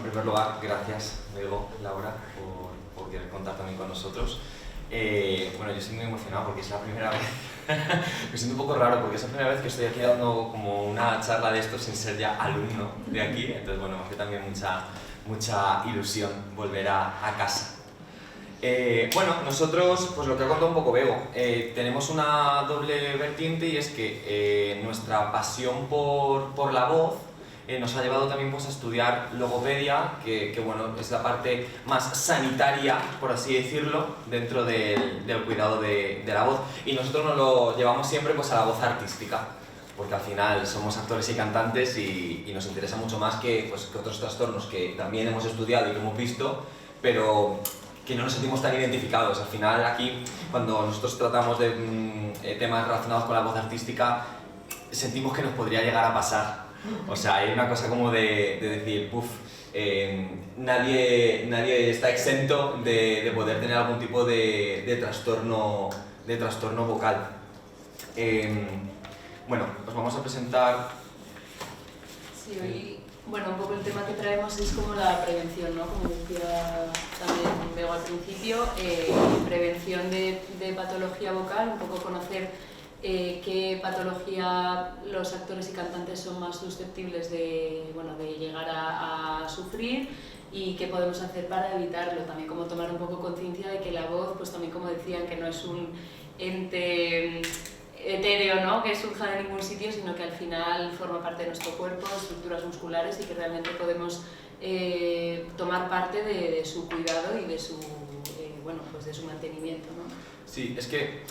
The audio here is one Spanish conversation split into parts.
en primer lugar, gracias, Bego, Laura, por querer contar también con nosotros. Bueno, yo estoy muy emocionado porque es la primera vez, me siento un poco raro porque es la primera vez que estoy aquí dando como una charla de esto sin ser ya alumno de aquí, entonces bueno, me hace también mucha ilusión volver a casa. Bueno, nosotros, pues lo que ha contado un poco Bego, tenemos una doble vertiente y es que nuestra pasión por la voz nos ha llevado también pues, a estudiar logopedia, que bueno, es la parte más sanitaria, por así decirlo, dentro del cuidado de la voz. Y nosotros nos lo llevamos siempre pues, a la voz artística, porque al final somos actores y cantantes y nos interesa mucho más que otros trastornos que también hemos estudiado y que hemos visto, pero que no nos sentimos tan identificados. Al final aquí, cuando nosotros tratamos de temas relacionados con la voz artística, sentimos que nos podría llegar a pasar. O sea, hay una cosa como de decir, nadie está exento de poder tener algún tipo de trastorno vocal. Bueno, os vamos a presentar... Sí, hoy, bueno, un poco el tema que traemos es como la prevención, ¿no? Como decía también Bego al principio, prevención de patología vocal, un poco conocer qué patología los actores y cantantes son más susceptibles de llegar a sufrir y qué podemos hacer para evitarlo. También como tomar un poco conciencia de que la voz, pues también como decían, que no es un ente etéreo, ¿no? Que surja de ningún sitio, sino que al final forma parte de nuestro cuerpo, estructuras musculares y que realmente podemos tomar parte de su cuidado y de su, de su mantenimiento, ¿no? Sí, es que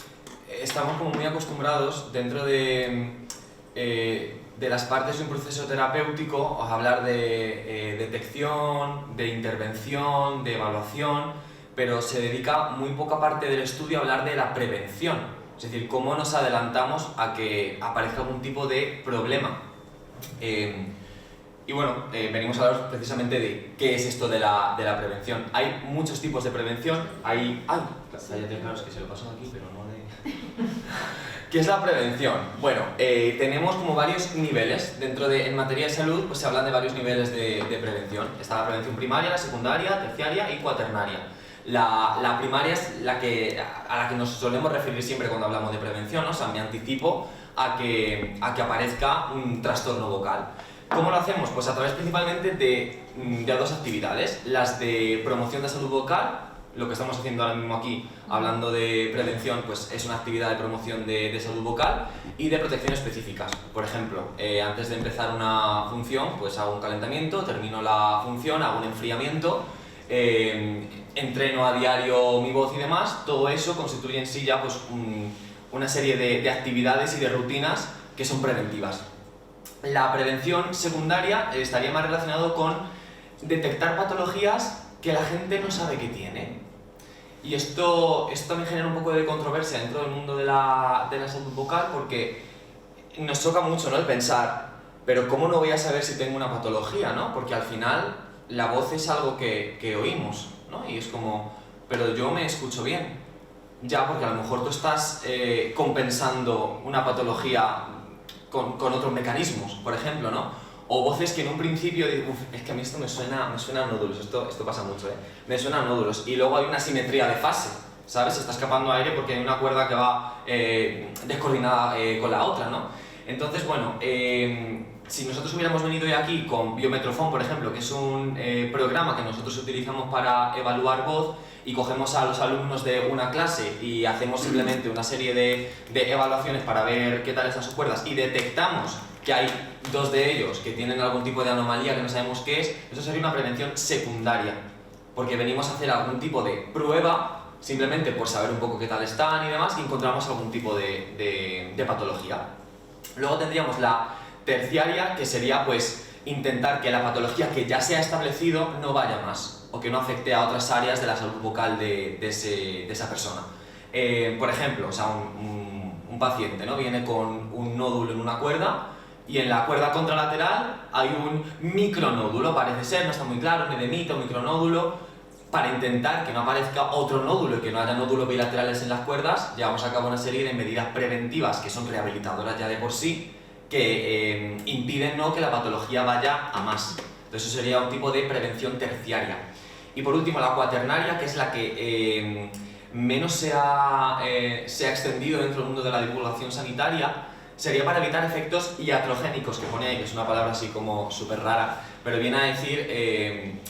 estamos como muy acostumbrados dentro de las partes de un proceso terapéutico a hablar de detección, de intervención, de evaluación, pero se dedica muy poca parte del estudio a hablar de la prevención, es decir, cómo nos adelantamos a que aparezca algún tipo de problema. Y bueno, venimos a hablar precisamente de qué es esto de la prevención. Hay muchos tipos de prevención, hay... ¡Ay! Claro, es que se lo paso aquí, pero no de... ¿Qué es la prevención? Bueno, tenemos como varios niveles. En materia de salud pues se hablan de varios niveles de prevención. Está la prevención primaria, la secundaria, terciaria y cuaternaria. La primaria es a la que nos solemos referir siempre cuando hablamos de prevención, ¿no? O sea, me anticipo a que aparezca un trastorno vocal. ¿Cómo lo hacemos? Pues a través principalmente de dos actividades, las de promoción de salud vocal. Lo que estamos haciendo ahora mismo aquí, hablando de prevención, pues es una actividad de promoción de salud vocal y de protección específicas. Por ejemplo, antes de empezar una función, pues hago un calentamiento, termino la función, hago un enfriamiento, entreno a diario mi voz y demás. Todo eso constituye en sí ya pues, una serie de actividades y de rutinas que son preventivas. La prevención secundaria estaría más relacionado con detectar patologías que la gente no sabe que tiene. Y esto también genera un poco de controversia dentro del mundo de la salud vocal porque nos choca mucho, ¿no? El pensar, pero ¿cómo no voy a saber si tengo una patología, ¿no? Porque al final la voz es algo que oímos, ¿no? Y es como, pero yo me escucho bien. Ya, porque a lo mejor tú estás compensando una patología con otros mecanismos, por ejemplo, ¿no? O voces que en un principio digo, es que a mí esto me suena a nódulos, esto pasa mucho, me suena a nódulos, y luego hay una simetría de fase, ¿sabes? Se está escapando aire porque hay una cuerda que va descoordinada con la otra, ¿no? Entonces, bueno, si nosotros hubiéramos venido hoy aquí con Biometrofón, por ejemplo, que es un programa que nosotros utilizamos para evaluar voz, y cogemos a los alumnos de una clase y hacemos simplemente una serie de evaluaciones para ver qué tal están sus cuerdas y detectamos que hay dos de ellos que tienen algún tipo de anomalía que no sabemos qué es, eso sería una prevención secundaria, porque venimos a hacer algún tipo de prueba simplemente por saber un poco qué tal están y demás y encontramos algún tipo de patología. Luego tendríamos la terciaria, que sería pues intentar que la patología que ya se ha establecido no vaya más o que no afecte a otras áreas de la salud vocal de esa persona. Por ejemplo, o sea, un paciente, ¿no? Viene con un nódulo en una cuerda y en la cuerda contralateral hay un micronódulo, parece ser, no está muy claro, un edemita, un micronódulo. Para intentar que no aparezca otro nódulo y que no haya nódulos bilaterales en las cuerdas, llevamos a cabo una serie de medidas preventivas que son rehabilitadoras ya de por sí, que impiden, ¿no?, que la patología vaya a más. Entonces eso sería un tipo de prevención terciaria. Y por último, la cuaternaria, que es la que menos se ha extendido dentro del mundo de la divulgación sanitaria, sería para evitar efectos iatrogénicos, que pone ahí, que es una palabra así como súper rara, pero viene a decir,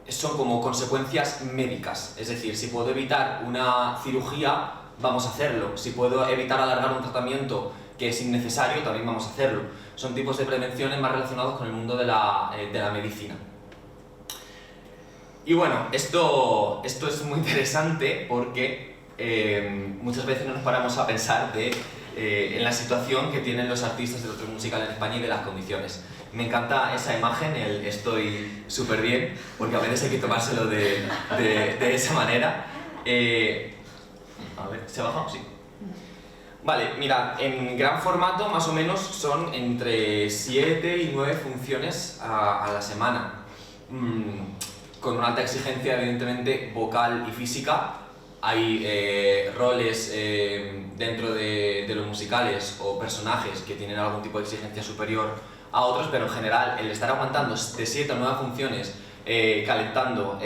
son como consecuencias médicas. Es decir, si puedo evitar una cirugía, vamos a hacerlo. Si puedo evitar alargar un tratamiento que es innecesario, también vamos a hacerlo. Son tipos de prevenciones más relacionados con el mundo de la medicina. Y bueno, esto es muy interesante porque muchas veces no nos paramos a pensar en la situación que tienen los artistas de teatro musical en España y de las condiciones. Me encanta esa imagen, el estoy súper bien, porque a veces hay que tomárselo de esa manera. A ver, ¿se ha bajado? Sí. Vale, mira, en gran formato más o menos son entre 7 y 9 funciones a la semana. Con una alta exigencia, evidentemente, vocal y física. Hay roles dentro de los musicales o personajes que tienen algún tipo de exigencia superior a otros, pero en general el estar aguantando de 7 o 9 funciones, calentando,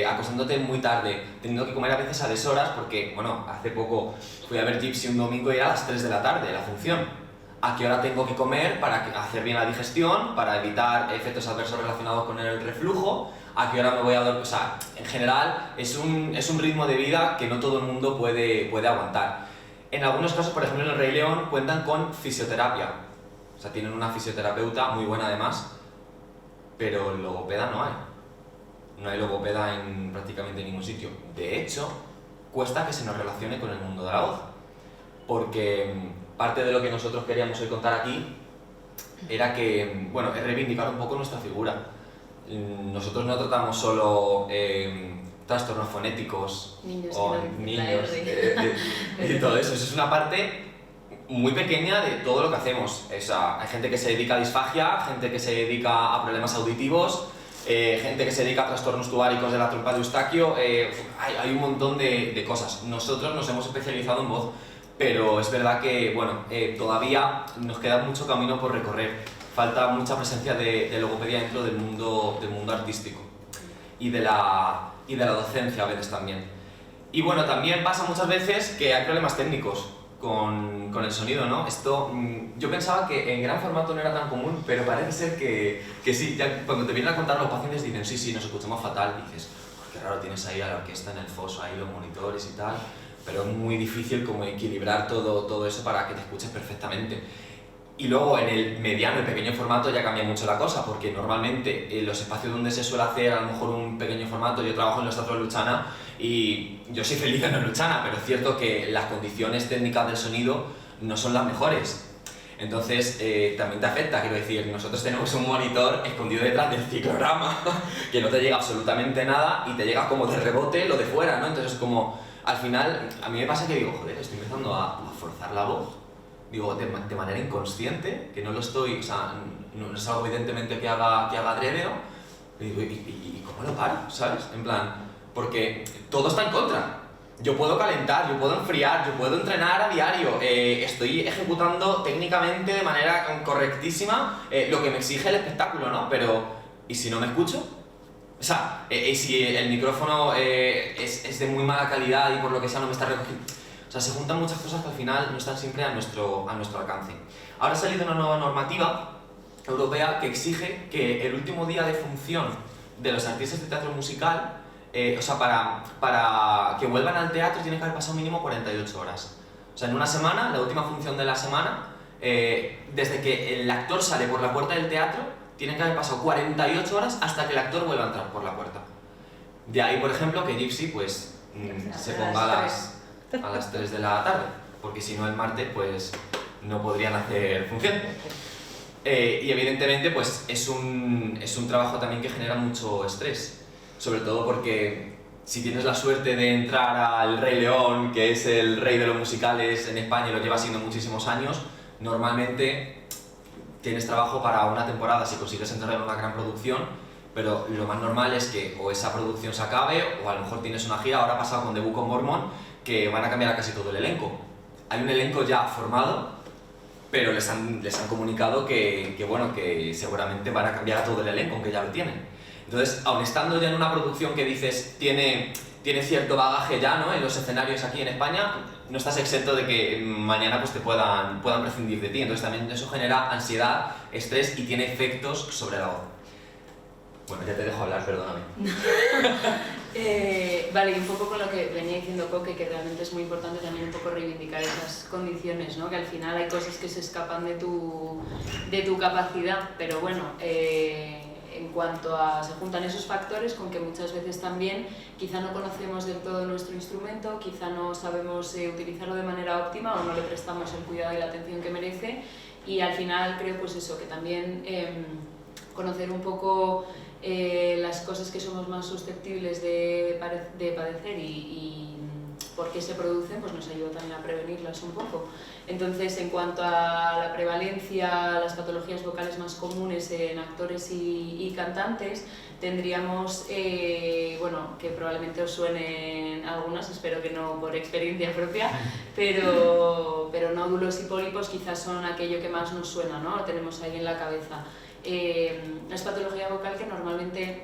acostándote muy tarde, teniendo que comer a veces a deshoras, porque, bueno, hace poco fui a ver Gypsy un domingo y era a las 3 de la tarde la función. ¿A qué hora tengo que comer para hacer bien la digestión, para evitar efectos adversos relacionados con el reflujo? ¿A qué hora me voy a dormir? O sea, en general es un ritmo de vida que no todo el mundo puede aguantar. En algunos casos, por ejemplo en el Rey León, cuentan con fisioterapia. O sea, tienen una fisioterapeuta muy buena además, pero logopeda no hay. No hay logopeda en prácticamente ningún sitio. De hecho, cuesta que se nos relacione con el mundo de la voz. Porque parte de lo que nosotros queríamos hoy contar aquí era que, bueno, es reivindicar un poco nuestra figura. Nosotros no tratamos solo trastornos fonéticos o niños y todo eso. Eso es una parte muy pequeña de todo lo que hacemos. O sea, hay gente que se dedica a disfagia, gente que se dedica a problemas auditivos, gente que se dedica a trastornos tubáricos de la trompa de Eustaquio. Hay un montón de cosas. Nosotros nos hemos especializado en voz, pero es verdad que, bueno, todavía nos queda mucho camino por recorrer. Falta mucha presencia de logopedia dentro del mundo artístico y de la docencia a veces también. Y bueno, también pasa muchas veces que hay problemas técnicos con el sonido, ¿no? Esto, yo pensaba que en gran formato no era tan común, pero parece ser que sí. Ya cuando te vienen a contar los pacientes dicen sí, nos escuchamos fatal, y dices, qué raro, tienes ahí a la orquesta en el foso, ahí los monitores y tal, pero es muy difícil como equilibrar todo eso para que te escuches perfectamente. Y luego en el mediano y pequeño formato ya cambia mucho la cosa, porque normalmente en los espacios donde se suele hacer a lo mejor un pequeño formato, yo trabajo en los teatros de Luchana y yo soy feliz en Luchana, pero es cierto que las condiciones técnicas del sonido no son las mejores. Entonces también te afecta, quiero decir, nosotros tenemos un monitor escondido detrás del ciclorama que no te llega absolutamente nada y te llega como de rebote lo de fuera, ¿no? Entonces como al final a mí me pasa que digo, joder, estoy empezando a forzar la voz. Digo, de manera inconsciente, que no lo estoy, o sea, no es algo evidentemente que haga adrede, ¿no? Y digo, ¿y cómo lo paro? ¿Sabes? En plan, porque todo está en contra. Yo puedo calentar, yo puedo enfriar, yo puedo entrenar a diario, estoy ejecutando técnicamente de manera correctísima lo que me exige el espectáculo, ¿no? Pero, ¿y si no me escucho? O sea, si el micrófono es de muy mala calidad y por lo que sea no me está recogiendo. O sea, se juntan muchas cosas que al final no están siempre a nuestro alcance. Ahora ha salido una nueva normativa europea que exige que el último día de función de los artistas de teatro musical, o sea, para que vuelvan al teatro tiene que haber pasado mínimo 48 horas. O sea, en una semana, la última función de la semana, desde que el actor sale por la puerta del teatro, tiene que haber pasado 48 horas hasta que el actor vuelva a entrar por la puerta. De ahí, por ejemplo, que Gypsy pues, se ponga a las 3 de la tarde, porque si no el martes pues no podrían hacer función. Y evidentemente pues es un trabajo también que genera mucho estrés, sobre todo porque si tienes la suerte de entrar al Rey León, que es el rey de los musicales en España y lo lleva siendo muchísimos años, normalmente tienes trabajo para una temporada si consigues entrar en una gran producción, pero lo más normal es que o esa producción se acabe o a lo mejor tienes una gira. Ahora ha pasado con The Book of Mormon que van a cambiar a casi todo el elenco. Hay un elenco ya formado pero les han comunicado bueno, que seguramente van a cambiar a todo el elenco, aunque ya lo tienen. Entonces, aun estando ya en una producción que dices tiene cierto bagaje ya, ¿no?, en los escenarios aquí en España, no estás exento de que mañana pues te puedan prescindir de ti. Entonces también eso genera ansiedad, estrés y tiene efectos sobre la voz. Bueno, ya te dejo hablar, perdóname. Vale, y un poco con lo que venía diciendo Coque, que realmente es muy importante también un poco reivindicar esas condiciones, ¿no? Que al final hay cosas que se escapan de tu capacidad, pero bueno, en cuanto a se juntan esos factores con que muchas veces también quizá no conocemos del todo nuestro instrumento, quizá no sabemos utilizarlo de manera óptima o no le prestamos el cuidado y la atención que merece, y al final creo pues eso, que también conocer un poco las cosas que somos más susceptibles de padecer y por qué se producen, pues nos ayuda también a prevenirlas un poco. Entonces, en cuanto a la prevalencia, las patologías vocales más comunes en actores y cantantes, tendríamos, bueno, que probablemente os suenen algunas, espero que no por experiencia propia, pero nódulos y pólipos quizás son aquello que más nos suena, ¿no? Lo tenemos ahí en la cabeza. Es patología vocal que normalmente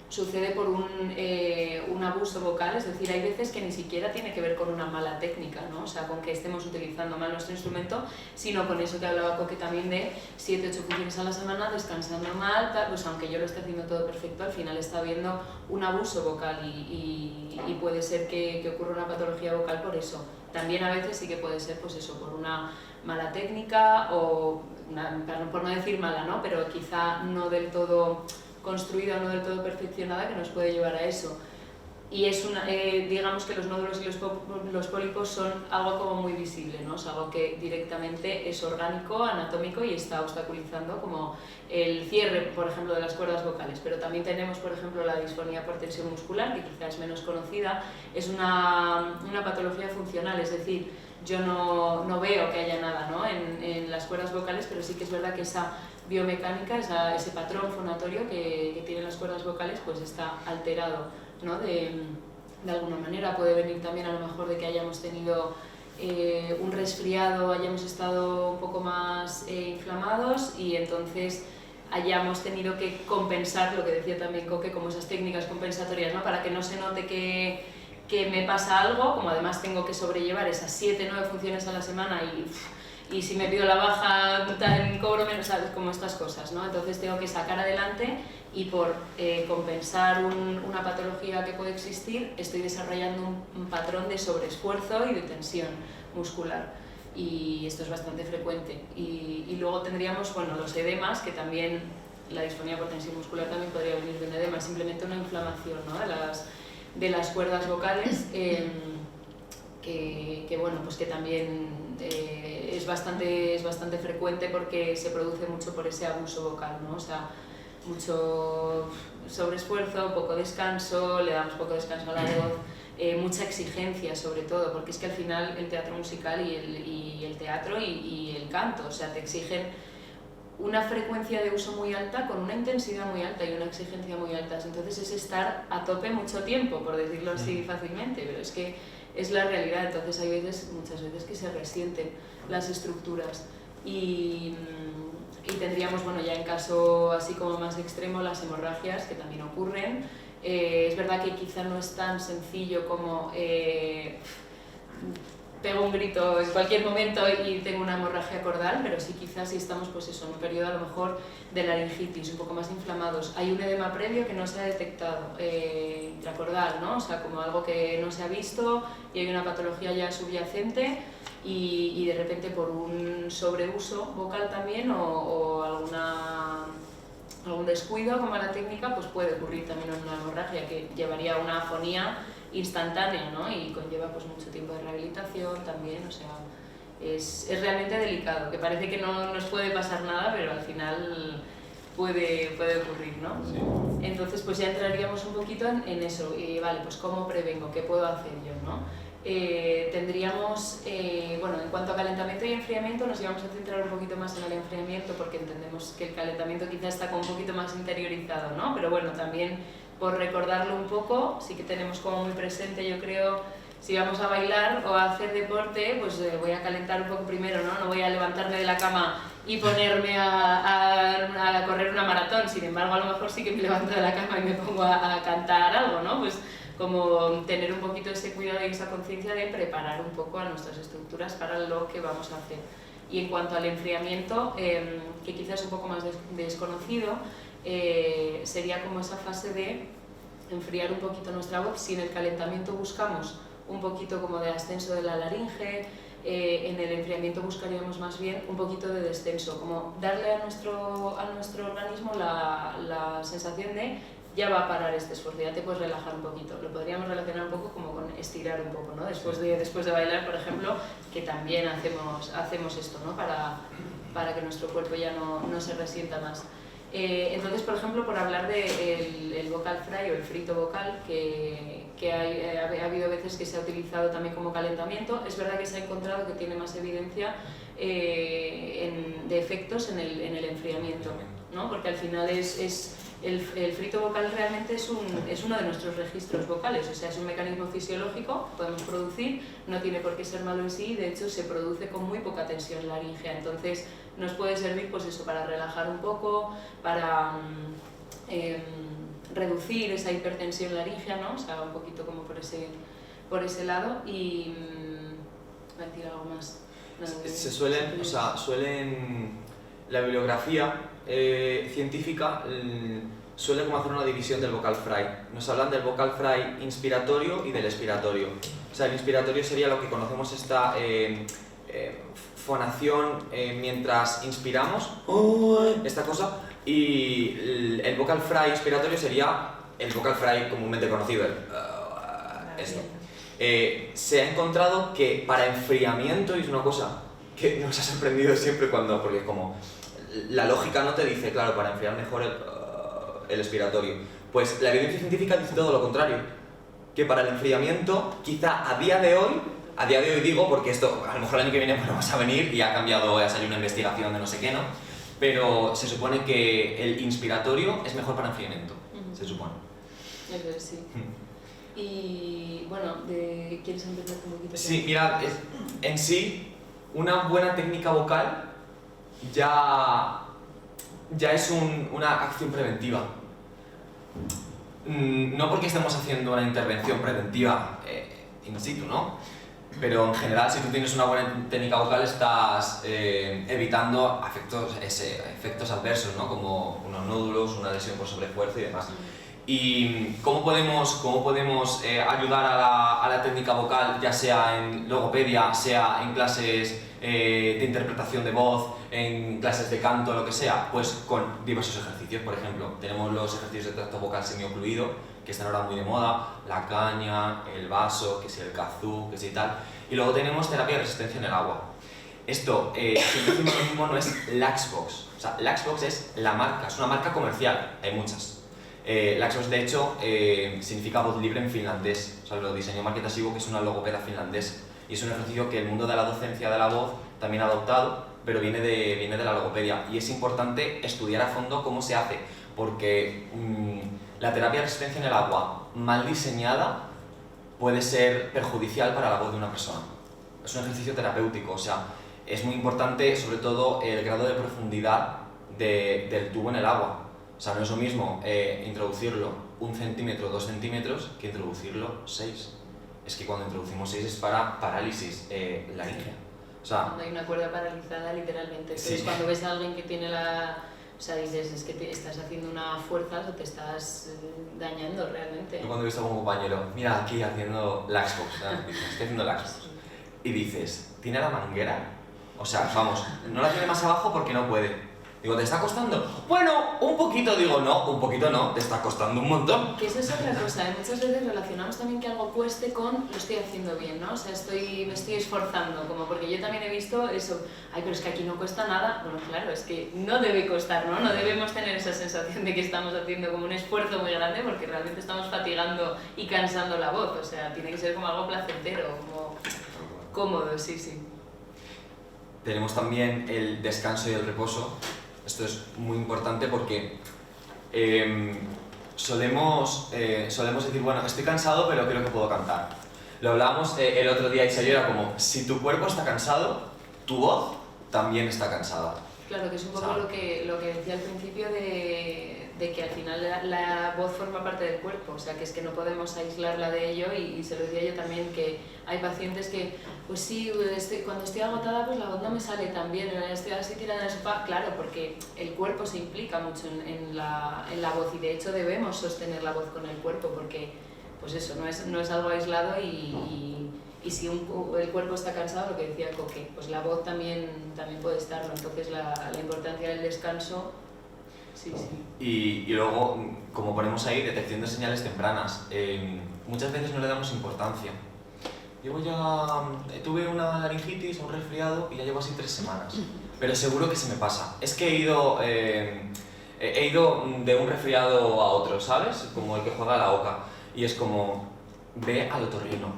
sucede por un abuso vocal, es decir, hay veces que ni siquiera tiene que ver con una mala técnica, ¿no? O sea, con que estemos utilizando mal nuestro instrumento, sino con eso que hablaba Coque también de 7-8 funciones a la semana, descansando mal, tal, pues aunque yo lo esté haciendo todo perfecto, al final está habiendo un abuso vocal y puede ser que ocurra una patología vocal por eso. También a veces sí que puede ser, pues eso, por una mala técnica o, por no decir mala, ¿no? Pero quizá no del todo construida o no del todo perfeccionada, que nos puede llevar a eso. Y es digamos que los nódulos y los pólipos son algo como muy visible, ¿no? Es algo que directamente es orgánico, anatómico y está obstaculizando como el cierre, por ejemplo, de las cuerdas vocales. Pero también tenemos, por ejemplo, la disfonía por tensión muscular, que quizás es menos conocida. Es una patología funcional, es decir, yo no veo que haya nada, ¿no?, en las cuerdas vocales, pero sí que es verdad que esa biomecánica, ese patrón fonatorio que tienen las cuerdas vocales, pues está alterado, ¿no?, de alguna manera. Puede venir también a lo mejor de que hayamos tenido un resfriado, hayamos estado un poco más inflamados y entonces hayamos tenido que compensar, lo que decía también Coque, como esas técnicas compensatorias, ¿no?, para que no se note que me pasa algo, como además tengo que sobrellevar esas 7-9 funciones a la semana y si me pido la baja cobro menos, ¿sabes? Como estas cosas, ¿no? Entonces tengo que sacar adelante y por compensar una patología que puede existir estoy desarrollando un patrón de sobreesfuerzo y de tensión muscular, y esto es bastante frecuente. Y luego tendríamos, bueno, los edemas, que también la disfonía por tensión muscular también podría venir de un edema, simplemente una inflamación, ¿no?, de las cuerdas vocales, que bueno, pues que también es bastante frecuente porque se produce mucho por ese abuso vocal, ¿no? O sea, mucho sobreesfuerzo, poco descanso, le damos poco descanso a la voz, mucha exigencia sobre todo, porque es que al final el teatro musical y el teatro y el canto, o sea, te exigen una frecuencia de uso muy alta, con una intensidad muy alta y una exigencia muy alta. Entonces es estar a tope mucho tiempo, por decirlo así fácilmente, pero es que es la realidad. Entonces hay muchas veces que se resienten las estructuras y tendríamos, bueno, ya en caso así como más extremo, las hemorragias, que también ocurren. Es verdad que quizá no es tan sencillo como pego un grito en cualquier momento y tengo una hemorragia cordal, pero sí quizás si estamos pues eso, en un periodo a lo mejor de laringitis, un poco más inflamados, hay un edema previo que no se ha detectado, intracordal, ¿no? O sea, como algo que no se ha visto y hay una patología ya subyacente y de repente por un sobreuso vocal también o algún descuido como la técnica, pues puede ocurrir también una hemorragia que llevaría a una afonía instantánea, ¿no? Y conlleva pues mucho tiempo de rehabilitación también, o sea, es realmente delicado, que parece que no nos puede pasar nada, pero al final puede ocurrir, ¿no? Sí. Entonces pues ya entraríamos un poquito en eso, y vale, pues ¿cómo prevengo? ¿Qué puedo hacer yo, no? Tendríamos, bueno, en cuanto a calentamiento y enfriamiento, nos íbamos a centrar un poquito más en el enfriamiento porque entendemos que el calentamiento quizás está como un poquito más interiorizado, ¿no? Pero bueno, también por recordarlo un poco, sí que tenemos como muy presente, yo creo, Si vamos a bailar o a hacer deporte, pues voy a calentar un poco primero, ¿no? No voy a levantarme de la cama y ponerme a correr una maratón. Sin embargo, a lo mejor sí que me levanto de la cama y me pongo a cantar algo, ¿no? Pues como tener un poquito ese cuidado y esa conciencia de preparar un poco a nuestras estructuras para lo que vamos a hacer. Y en cuanto al enfriamiento, que quizás es un poco más desconocido, sería como esa fase de enfriar un poquito nuestra voz. Si en el calentamiento buscamos un poquito como de ascenso de la laringe, en el enfriamiento buscaríamos más bien un poquito de descenso, como darle a nuestro organismo la sensación de ya va a parar este esfuerzo, ya te puedes relajar un poquito. Lo podríamos relacionar un poco como con estirar un poco, ¿no? Después de bailar, por ejemplo, que también hacemos esto, ¿no? Para que nuestro cuerpo ya no se resienta más. Entonces, por ejemplo, por hablar del vocal fry o el frito vocal, que ha habido veces que se ha utilizado también como calentamiento, es verdad que se ha encontrado que tiene más evidencia de efectos en el enfriamiento, ¿no? Porque al final el frito vocal realmente es uno de nuestros registros vocales, o sea, es un mecanismo fisiológico que podemos producir, no tiene por qué ser malo en sí, de hecho se produce con muy poca tensión laríngea, entonces nos puede servir pues eso, para relajar un poco, para reducir esa hipertensión laríngea, ¿no? O sea, un poquito como por ese lado. Y voy a decir algo más. La bibliografía científica suele como hacer una división del vocal fry. Nos hablan del vocal fry inspiratorio y del expiratorio. O sea, el inspiratorio sería lo que conocemos esta fonación mientras inspiramos, esta cosa, y el vocal fry inspiratorio sería el vocal fry comúnmente conocido, esto. Se ha encontrado que para enfriamiento, y es una cosa que nos ha sorprendido siempre porque como la lógica no te dice, claro, para enfriar mejor el expiratorio, pues la evidencia científica dice todo lo contrario, que para el enfriamiento, quizá a día de hoy digo, porque esto a lo mejor el año que viene vamos a venir y ha cambiado, ha salido una investigación de no sé qué, ¿no? Pero se supone que el inspiratorio es mejor para enfriamiento, se supone. Eso es, sí. Y bueno, ¿quieres empezar un poquito? Sí, mira, en sí, una buena técnica vocal ya es una acción preventiva. No porque estemos haciendo una intervención preventiva in situ, ¿no? Pero en general, si tú tienes una buena técnica vocal, estás evitando efectos adversos, ¿no? Como unos nódulos, una lesión por sobreesfuerzo y demás. ¿Y cómo podemos ayudar a la técnica vocal, ya sea en logopedia, sea en clases de interpretación de voz, en clases de canto, lo que sea? Pues con diversos ejercicios. Por ejemplo, tenemos los ejercicios de tracto vocal semiocluido, que están ahora muy de moda, la caña, el vaso, que si el kazoo, que si tal. Y luego tenemos terapia de resistencia en el agua. Esto, si decimos lo mismo, no es Laxbox. O sea, Laxbox es la marca, es una marca comercial, hay muchas. Laxbox, de hecho, significa voz libre en finlandés. O sea, lo diseñó Marketa Sivo, que es una logopeda finlandesa. Y es un ejercicio que el mundo de la docencia de la voz también ha adoptado, pero viene de la logopedia. Y es importante estudiar a fondo cómo se hace, porque la terapia de resistencia en el agua, mal diseñada, puede ser perjudicial para la voz de una persona. Es un ejercicio terapéutico, o sea, es muy importante, sobre todo, el grado de profundidad del tubo en el agua. O sea, no es lo mismo introducirlo 1 centímetro, 2 centímetros, que introducirlo 6. Es que cuando introducimos 6 es para parálisis laríngea. O sea, cuando hay una cuerda paralizada, literalmente. Entonces, sí. Cuando ves a alguien que tiene o sea, dices, es que te estás haciendo una fuerza o te estás dañando realmente. Yo cuando he visto a un compañero, mira aquí haciendo Laxbox, estoy haciendo Laxbox, y dices, ¿tiene la manguera? O sea, vamos, no la tiene más abajo porque no puede. Digo, ¿te está costando? Bueno, un poquito. Digo, no, un poquito no, te está costando un montón. Que eso es otra cosa, muchas veces relacionamos también que algo cueste con lo estoy haciendo bien, ¿no? O sea, me estoy esforzando, como porque yo también he visto eso, ay, pero es que aquí no cuesta nada. Bueno, claro, es que no debe costar, ¿no? No debemos tener esa sensación de que estamos haciendo como un esfuerzo muy grande porque realmente estamos fatigando y cansando la voz, o sea, tiene que ser como algo placentero, como cómodo, sí. Tenemos también el descanso y el reposo. Esto es muy importante porque solemos decir, bueno, estoy cansado pero creo que puedo cantar. Lo hablábamos el otro día y se era como, si tu cuerpo está cansado, tu voz también está cansada. Claro, que es un poco ¿sabes? lo que decía al principio de que al final la voz forma parte del cuerpo, o sea, que es que no podemos aislarla de ello y se lo decía yo también, que hay pacientes que, pues sí, cuando estoy agotada pues la voz no me sale tan bien, estoy así tirada en el sofá, claro, porque el cuerpo se implica mucho en la voz y de hecho debemos sostener la voz con el cuerpo porque, pues eso, no es algo aislado y si el cuerpo está cansado, lo que decía Coque, pues la voz también puede estarlo, entonces la importancia del descanso, sí. Y luego, como ponemos ahí, detección de señales tempranas. Muchas veces no le damos importancia. Tuve una laringitis, un resfriado y ya llevo así 3 semanas. Pero seguro que se me pasa. Es que he ido de un resfriado a otro, ¿sabes? Como el que juega a la oca. Y es como, ve al otorrino,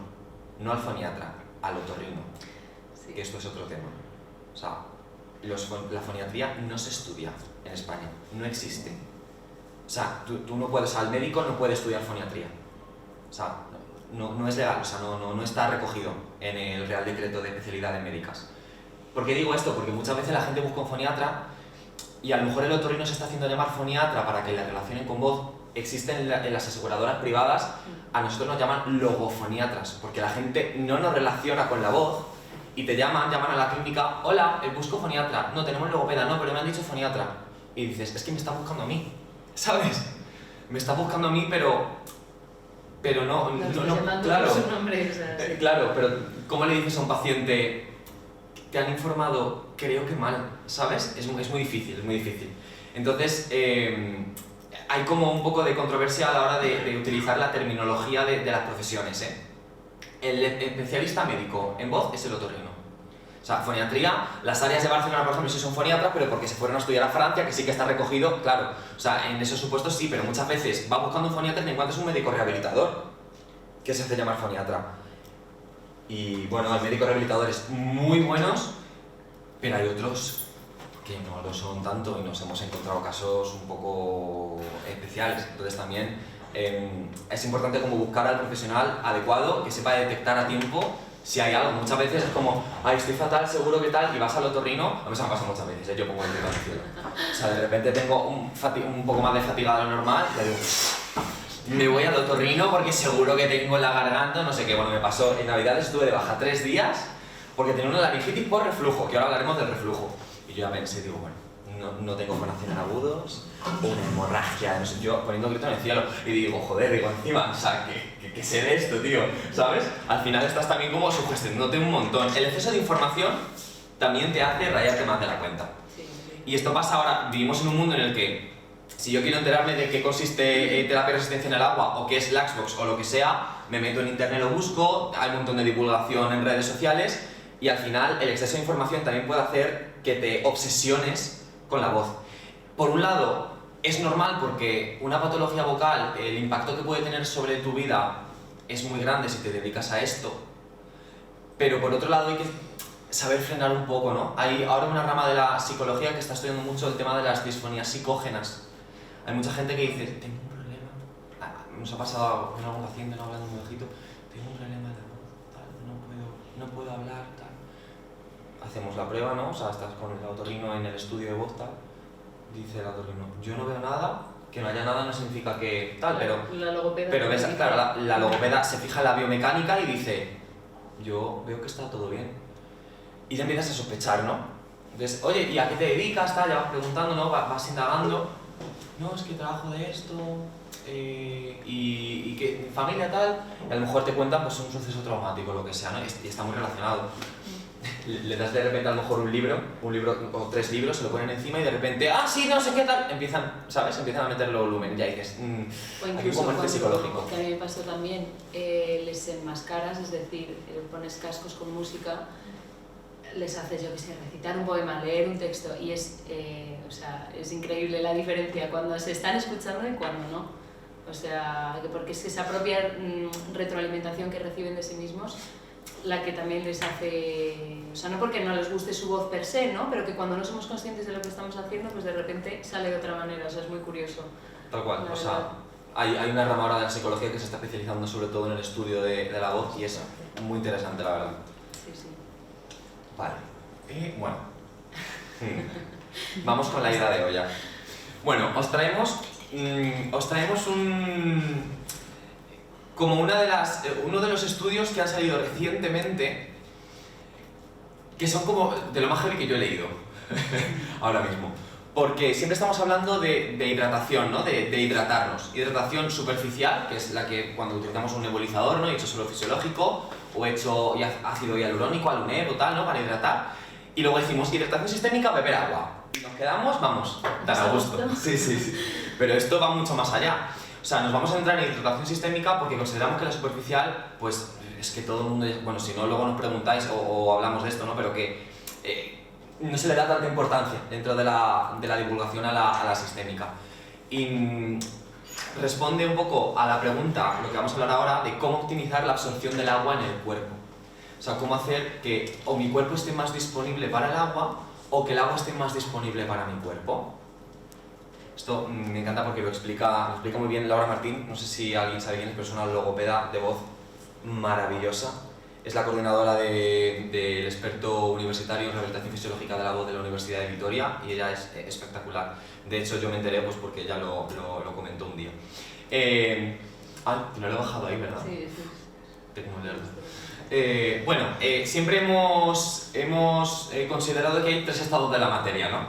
no al foniatra, al otorrino. Sí. Que esto es otro tema. O sea, la foniatría no se estudia en España, no existe. O sea, tú no puedes, al médico no puede estudiar foniatría. O sea, no es legal, o sea, no está recogido en el Real Decreto de Especialidades Médicas. ¿Por qué digo esto? Porque muchas veces la gente busca un foniatra y a lo mejor el otorrino se está haciendo llamar foniatra para que la relacionen con voz. Existen en las aseguradoras privadas, a nosotros nos llaman logofoniatras, porque la gente no nos relaciona con la voz y te llaman a la clínica, hola, busco foniatra, no, tenemos logopeda, no, pero me han dicho foniatra. Y dices, es que me está buscando a mí, ¿sabes? Me está buscando a mí, pero no, claro, su nombre, o sea, sí. Claro, pero ¿cómo le dices a un paciente, te han informado, creo que mal, ¿sabes? Es muy difícil, es muy difícil. Entonces, hay como un poco de controversia a la hora de utilizar la terminología de las profesiones, ¿eh? El especialista médico en voz es el otorrino. O sea, foniatría, las áreas de Barcelona, por ejemplo, sí son foniatras, pero porque se fueron a estudiar a Francia, que sí que está recogido, claro. O sea, en esos supuestos sí, pero muchas veces vas buscando un foniatra y te encuentras un médico rehabilitador, que se hace llamar foniatra. Y bueno, hay médicos rehabilitadores muy buenos, pero hay otros que no lo son tanto y nos hemos encontrado casos un poco especiales. Entonces también es importante como buscar al profesional adecuado que sepa detectar a tiempo si hay algo. Muchas veces es como, ay, estoy fatal, seguro que tal, y vas al otorrino. A mí se me pasa muchas veces, yo pongo el dedo en el cielo. O sea, de repente tengo un poco más de fatiga de lo normal y digo, me voy al otorrino porque seguro que tengo la garganta, no sé qué. Bueno, me pasó, en Navidades estuve de baja 3 días porque tenía una laringitis por reflujo, que ahora hablaremos del reflujo. Y yo ya pensé, digo, bueno, no tengo fonación en agudos, una hemorragia, no sé, yo poniendo grito en el cielo. Y digo, joder, digo, encima, o sea, ¿qué sé de esto, tío? ¿Sabes? Al final estás también como sugestionándote un montón. El exceso de información también te hace rayarte más de la cuenta. Sí. Y esto pasa ahora, vivimos en un mundo en el que si yo quiero enterarme de qué consiste terapia de resistencia en el agua o qué es Laxbox o lo que sea, me meto en internet, lo busco, hay un montón de divulgación en redes sociales y al final el exceso de información también puede hacer que te obsesiones con la voz. Por un lado, es normal porque una patología vocal, el impacto que puede tener sobre tu vida es muy grande si te dedicas a esto, pero por otro lado hay que saber frenar un poco, ¿no? Hay ahora una rama de la psicología que está estudiando mucho el tema de las disfonías psicógenas. Hay mucha gente que dice, tengo un problema, nos ha pasado con algún paciente, no hablando muy bajito, tengo un problema de voz, tal, no puedo hablar, tal. Hacemos la prueba, ¿no? O sea, estás con el otorrino en el estudio de voz, tal. Dice el otorrino, yo no veo nada, que no haya nada no significa que tal, La logopeda. pero ves, claro, la logopeda se fija en la biomecánica y dice, yo veo que está todo bien. Y ya empiezas a sospechar, ¿no? Entonces, oye, ¿y a qué te dedicas? Tal, ya vas preguntando, ¿no? Vas indagando. No, es que trabajo de esto, y que mi familia tal, y a lo mejor te cuentan pues un suceso traumático, lo que sea, ¿no? Y está muy relacionado. Le das de repente a lo mejor un libro o 3 libros, se lo ponen encima y de repente, sí, no sé qué tal, empiezan, ¿sabes? Empiezan a meterlo volumen, ya dices, O hay un componente psicológico. Que a mí me pasó también, les enmascaras, es decir, pones cascos con música, les haces, yo qué sé, recitar un poema, leer un texto y es increíble la diferencia cuando se están escuchando y cuando no. O sea, porque es que esa propia retroalimentación que reciben de sí mismos, la que también les hace, o sea, no porque no les guste su voz per se, ¿no? Pero que cuando no somos conscientes de lo que estamos haciendo, pues de repente sale de otra manera, o sea, es muy curioso. Tal cual, o sea, hay una rama ahora de la psicología que se está especializando sobre todo en el estudio de la voz y es muy interesante, la verdad. Sí, sí. Vale, bueno, vamos con la ida de olla. Bueno, os traemos como uno de los estudios que han salido recientemente, que son como de lo más heavy que yo he leído ahora mismo. Porque siempre estamos hablando de hidratación, ¿no? De hidratarnos. Hidratación superficial, que es la que cuando utilizamos un nebulizador, ¿no? He hecho suelo fisiológico, o he hecho ácido hialurónico, aluneb o tal, ¿no? Para hidratar. Y luego decimos hidratación sistémica, beber agua. Y nos quedamos, vamos, tan a gusto. Sí. Pero esto va mucho más allá. O sea, nos vamos a entrar en hidratación sistémica porque consideramos que la superficial, pues es que todo el mundo, bueno, si no luego nos preguntáis o hablamos de esto, ¿no? Pero que no se le da tanta importancia dentro de la divulgación a la sistémica. Y responde un poco a la pregunta, lo que vamos a hablar ahora, de cómo optimizar la absorción del agua en el cuerpo. O sea, cómo hacer que o mi cuerpo esté más disponible para el agua o que el agua esté más disponible para mi cuerpo. Esto me encanta porque lo explica muy bien Laura Martín, no sé si alguien sabe quién es, personal logopeda de voz maravillosa. Es la coordinadora del experto universitario en rehabilitación fisiológica de la voz de la Universidad de Vitoria y ella es espectacular. De hecho, yo me enteré pues, porque ella lo comentó un día. Que no lo he bajado ahí, ¿verdad? Sí. Tengo que leerlo. Bueno, siempre hemos considerado que hay 3 estados de la materia, ¿no?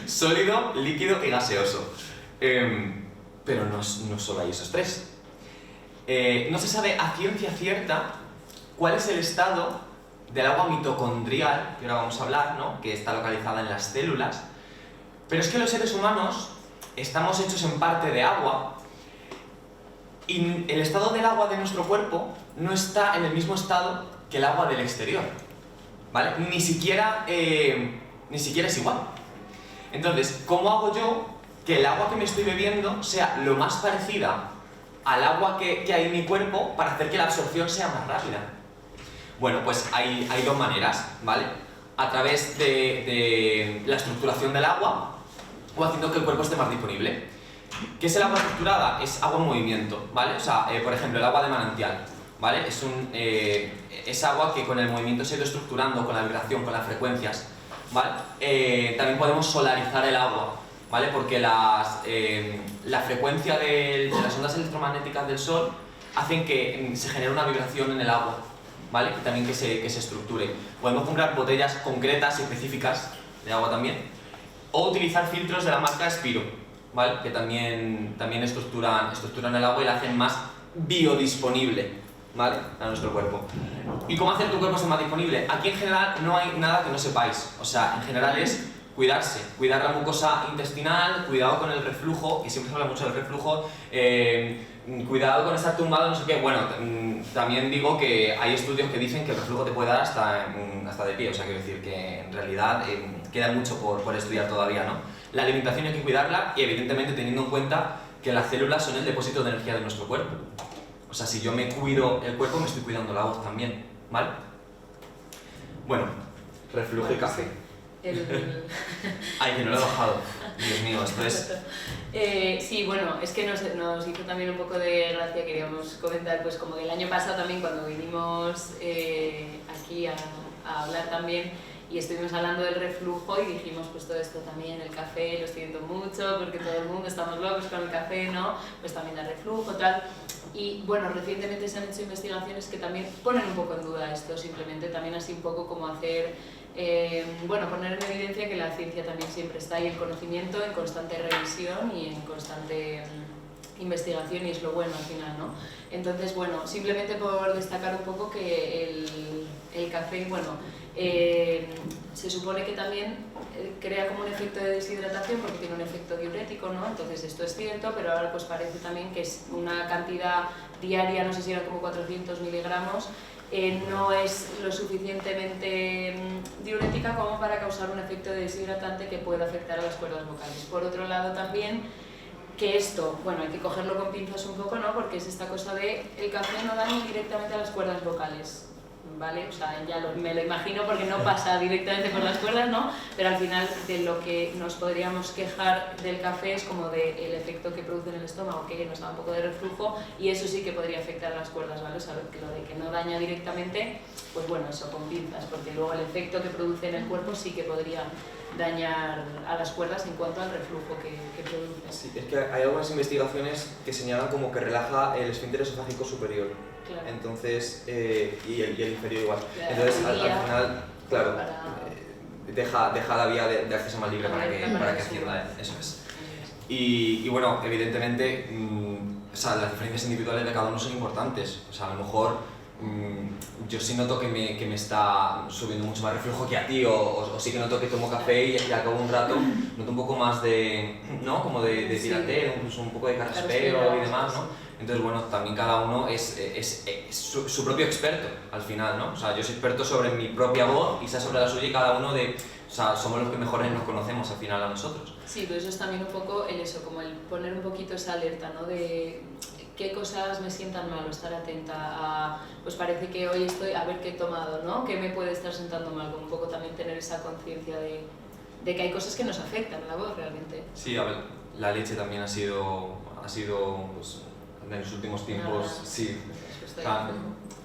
Sólido, líquido y gaseoso. Pero no solo hay esos 3. No se sabe a ciencia cierta cuál es el estado del agua mitocondrial, que ahora vamos a hablar, ¿no? Que está localizada en las células. Pero es que los seres humanos estamos hechos en parte de agua y el estado del agua de nuestro cuerpo no está en el mismo estado que el agua del exterior, ¿vale? Ni siquiera es igual. Entonces, ¿cómo hago yo que el agua que me estoy bebiendo sea lo más parecida al agua que hay en mi cuerpo para hacer que la absorción sea más rápida? Bueno, pues hay 2 maneras, ¿vale? A través de la estructuración del agua o haciendo que el cuerpo esté más disponible. ¿Qué es el agua estructurada? Es agua en movimiento, ¿vale? O sea, por ejemplo, el agua de manantial, ¿vale? Es agua que con el movimiento se ha ido estructurando, con la vibración, con las frecuencias, ¿vale? También podemos solarizar el agua, ¿vale? Porque la frecuencia de las ondas electromagnéticas del sol hacen que se genere una vibración en el agua, ¿vale? Y también que se estructure. Podemos comprar botellas concretas y específicas de agua también, o utilizar filtros de la marca Spiro, ¿vale? Que también estructuran el agua y la hacen más biodisponible, ¿vale? A nuestro cuerpo. ¿Y cómo hacer tu cuerpo ser más disponible? Aquí en general no hay nada que no sepáis, o sea, en general es cuidarse, cuidar la mucosa intestinal, cuidado con el reflujo, que siempre se habla mucho del reflujo, cuidado con estar tumbado, no sé qué. Bueno, también digo que hay estudios que dicen que el reflujo te puede dar hasta de pie, o sea, quiero decir que en realidad queda mucho por estudiar todavía, ¿no? La alimentación hay que cuidarla y evidentemente teniendo en cuenta que las células son el depósito de energía de nuestro cuerpo. O sea, si yo me cuido el cuerpo, me estoy cuidando la voz también, ¿vale? Bueno, reflujo y café. Ay, que no lo he bajado. Dios mío, esto es... Sí, bueno, es que nos hizo también un poco de gracia, queríamos comentar, pues como que el año pasado también cuando vinimos aquí a hablar también y estuvimos hablando del reflujo y dijimos pues todo esto también, el café, lo siento mucho porque todo el mundo estamos locos con el café, ¿no? Pues también da reflujo, tal. Y bueno, recientemente se han hecho investigaciones que también ponen un poco en duda esto, simplemente también así un poco como hacer, bueno, poner en evidencia que la ciencia también siempre está ahí, el conocimiento en constante revisión y en constante investigación y es lo bueno al final, ¿no? Entonces, bueno, simplemente por destacar un poco que el café, bueno, se supone que también crea como un efecto de deshidratación porque tiene un efecto diurético, ¿no? Entonces esto es cierto, pero ahora pues parece también que es una cantidad diaria, no sé si era como 400 miligramos, no es lo suficientemente diurética como para causar un efecto deshidratante que pueda afectar a las cuerdas vocales. Por otro lado también, que esto, bueno, hay que cogerlo con pinzas un poco, ¿no? Porque es esta cosa de el café no daña directamente a las cuerdas vocales, ¿vale? O sea, ya me lo imagino porque no pasa directamente por las cuerdas, ¿no? Pero al final de lo que nos podríamos quejar del café es como del efecto que produce en el estómago, que nos da un poco de reflujo, y eso sí que podría afectar a las cuerdas, ¿vale? O sea, lo de que no daña directamente, pues bueno, eso con pinzas, porque luego el efecto que produce en el cuerpo sí que podría dañar a las cuerdas en cuanto al reflujo que produce. Sí, es que hay algunas investigaciones que señalan como que relaja el esfínter esofágico superior. Claro. Entonces, y el inferior igual. Claro, Entonces, al final, claro, para... deja la vía de acceso más libre para que ascienda, eso es. Y bueno, evidentemente, o sea, las diferencias individuales de cada uno son importantes. O sea, a lo mejor yo sí noto que me está subiendo mucho más reflujo que a ti, o sí que noto que tomo café y al cabo de un rato noto un poco más de, ¿no? Como de tiranteo, incluso un poco de carraspeo y demás, ¿no? Entonces, bueno, también cada uno es su propio experto al final, ¿no? O sea, yo soy experto sobre mi propia voz y Isa sobre la suya, y cada uno o sea, somos los que mejores nos conocemos al final a nosotros. Sí, pero eso es también un poco eso, como el poner un poquito esa alerta, ¿no? De qué cosas me sientan mal, o estar atenta a, pues parece que hoy estoy, a ver qué he tomado, ¿no? ¿Qué me puede estar sentando mal? Como un poco también tener esa conciencia de que hay cosas que nos afectan la voz realmente. Sí, a ver, la leche también ha sido pues, en los últimos tiempos, sí.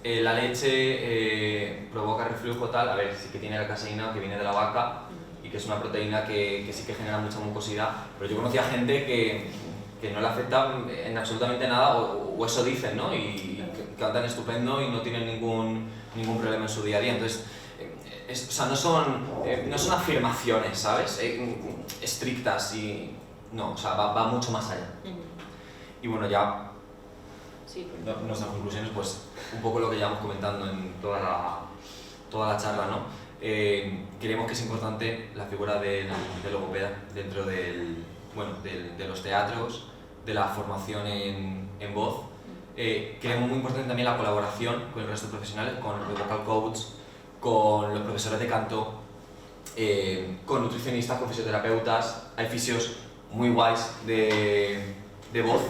La leche provoca reflujo tal, a ver, sí que tiene la caseína que viene de la vaca y que es una proteína que sí que genera mucha mucosidad, pero yo conocía gente que no le afecta en absolutamente nada, o eso dicen, ¿no? Y que andan estupendo y no tienen ningún problema en su día a día. Entonces, o sea, no son afirmaciones, ¿sabes? Estrictas y... No, o sea, va mucho más allá. Y bueno, ya... Sí, nuestras conclusiones, pues un poco lo que llevamos comentando en toda la charla, ¿no? Creemos que es importante la figura del logopeda dentro de los teatros, de la formación en voz. Creemos muy importante también la colaboración con el resto de profesionales, con los vocal coach, con los profesores de canto, con nutricionistas, con fisioterapeutas. Hay fisios muy guays de voz.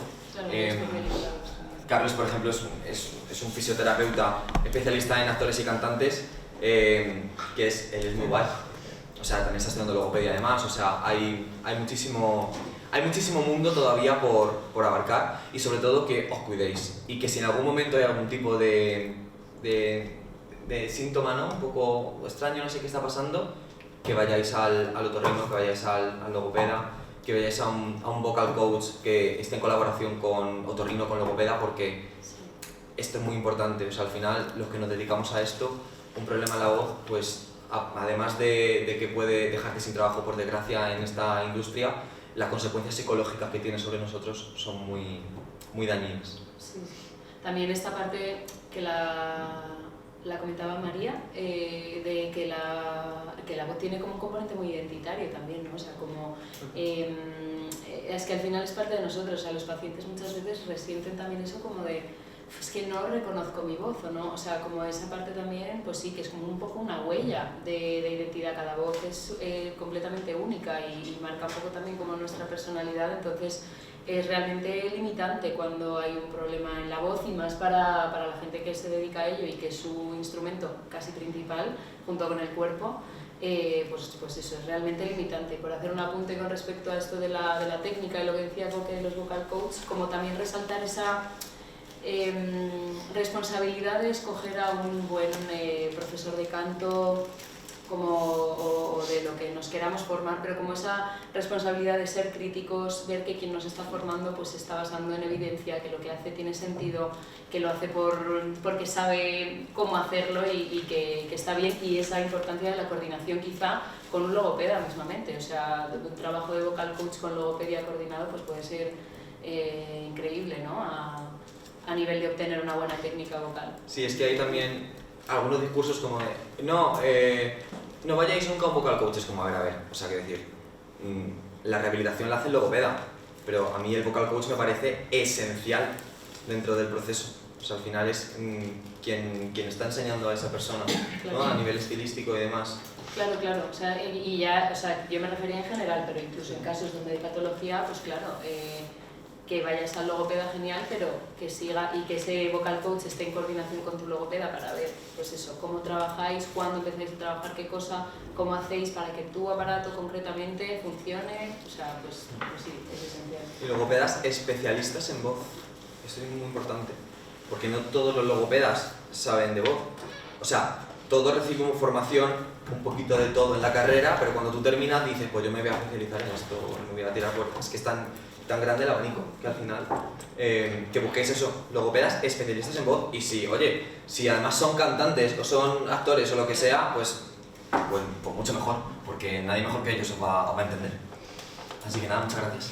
Carlos, por ejemplo, es un fisioterapeuta especialista en actores y cantantes, él es muy guay. O sea, también está estudiando logopedia además, o sea, hay muchísimo mundo todavía por abarcar, y sobre todo que os cuidéis, y que si en algún momento hay algún tipo de síntoma, ¿no? Un poco extraño, no sé qué está pasando, que vayáis al otorrino, que vayáis al logopeda, que vayáis a un vocal coach que esté en colaboración con otorrino, con logopeda, porque esto es muy importante. O sea, al final, los que nos dedicamos a esto, un problema en la voz, pues además de que puede dejarte sin trabajo, por desgracia, en esta industria, las consecuencias psicológicas que tiene sobre nosotros son muy, muy dañinas. Sí. También esta parte que la comentaba María, de que la voz tiene como un componente muy identitario también, ¿no? O sea, como es que al final es parte de nosotros, o sea, los pacientes muchas veces resienten también eso como de es que no reconozco mi voz, ¿o no? O sea, como esa parte también, pues sí, que es como un poco una huella de identidad. Cada voz es completamente única y marca un poco también como nuestra personalidad, entonces es realmente limitante cuando hay un problema en la voz, y más para la gente que se dedica a ello y que es su instrumento casi principal junto con el cuerpo. Pues eso es realmente limitante. Por hacer un apunte con respecto a esto de la técnica y lo que decía Coque de los vocal coach, como también resaltar esa responsabilidad de escoger a un buen profesor de canto o de lo que nos queramos formar, pero como esa responsabilidad de ser críticos, ver que quien nos está formando pues se está basando en evidencia, que lo que hace tiene sentido, que lo hace porque sabe cómo hacerlo y que está bien, y esa importancia de la coordinación quizá con un logopeda mismamente. O sea, un trabajo de vocal coach con logopedia coordinado pues puede ser increíble, ¿no? A nivel de obtener una buena técnica vocal. Sí, es que hay también algunos discursos como de no vayáis nunca a un vocal coach, es como a ver, o sea, que decir, la rehabilitación la hace el logopeda, pero a mí el vocal coach me parece esencial dentro del proceso. O sea, al final es quien está enseñando a esa persona, claro, ¿no? A nivel estilístico y demás. Claro, o sea, yo me refería en general, pero incluso en casos donde hay patología, pues claro, que vayas al logopeda genial, pero que siga y que ese vocal coach esté en coordinación con tu logopeda para ver, pues eso, cómo trabajáis, cuándo empezáis a trabajar qué cosa, cómo hacéis para que tu aparato concretamente funcione, o sea, pues sí, es esencial. Y logopedas especialistas en voz, esto es muy importante, porque no todos los logopedas saben de voz, o sea, todos recibimos formación, un poquito de todo en la carrera, pero cuando tú terminas dices, pues yo me voy a especializar en esto, o me voy a tirar por... Es que es tan grande el abanico que al final que busquéis eso, logopedas especialistas en voz, y si, oye, si además son cantantes o son actores o lo que sea, pues mucho mejor, porque nadie mejor que ellos os va a entender. Así que nada, muchas gracias.